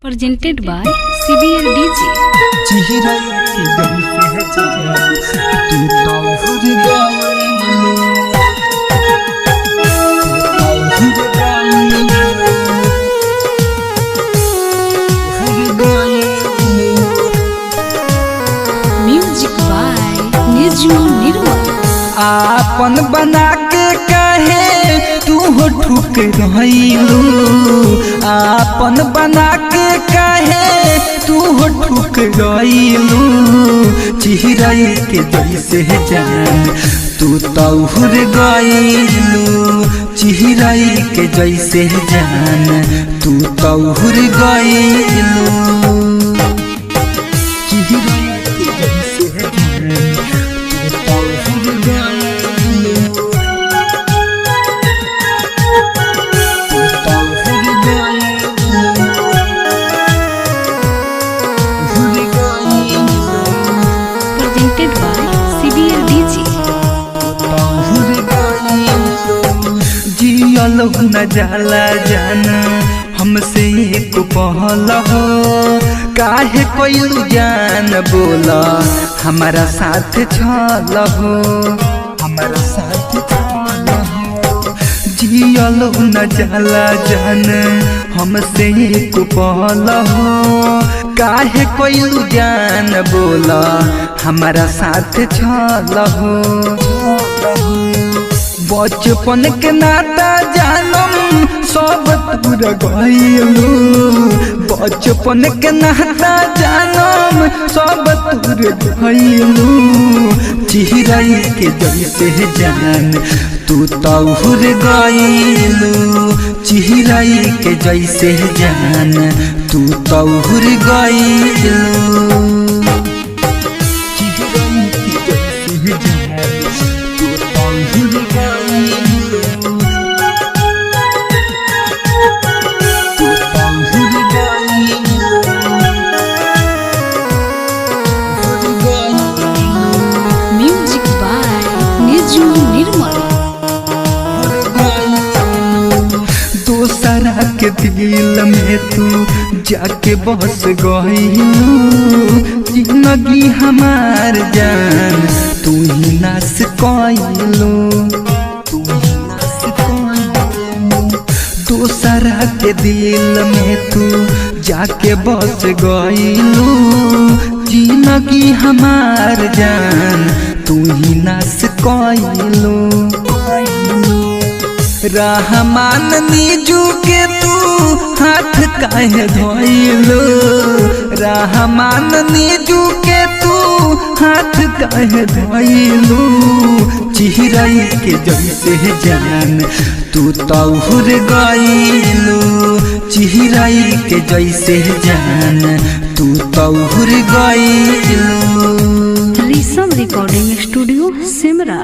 presented by CBL DJ. चेहरा की गम से है चेहरा तू तो भूल Music by Niju Nirmal. आपन बना के कहे तू हो ठुक रहिलू, आपन बना के कहे तू हो ठुक रहिलू। चेहरा के जैसे जान तू तो हुर गइलू, चेहरा के जैसे जान तू तो हुर गइलू। चेहरा के जैसे जान तू तो हुर गइलू, तू तो हुर गइलू, हुर गइलू। Presented by CBL DJ. जियल न जाला जान हमसे एक पहल हो, काहे कोइलू जान बोला हमारा साथ छल हो, हमारा साथ छल हो। जियल न जाला जान हमसे एक पहल हो, काहे कोइलू जान बोला हमारा साथ छल हो। बचपन के नाता जानम सब तूर गइलू, बचपन के नाता जानम सब तूर गइलू। चेहरा के जैसे जान तू तो हुर गइलू, चेहरा के जैसे जान तू तो हुर गइलू। चेहरा के जैसे जान तू तो हुर गइलू, तू तो हुर गइलू, हुर गइलू। Music by Niju Nirmal. दोसरा के दिल में तू जाके बस गइलू, जिंदगी हमार जान तू ही नाश कइलू, तू ही नाश कइलू। दोसरा के दिल में तू जाके बस गइलू, जिंदगी हमार जान तू ही नाश कइलू। रहमान नीजू के तू हाथ काहे धोइलू, रहमान नीजू के तू हाथ काहे धोइलू। चेहरा के जैसे जान तू तो हुर गइलू, चेहरा के जैसे जान तू तो हुर गइलू। Risam Recording Studio, Simra.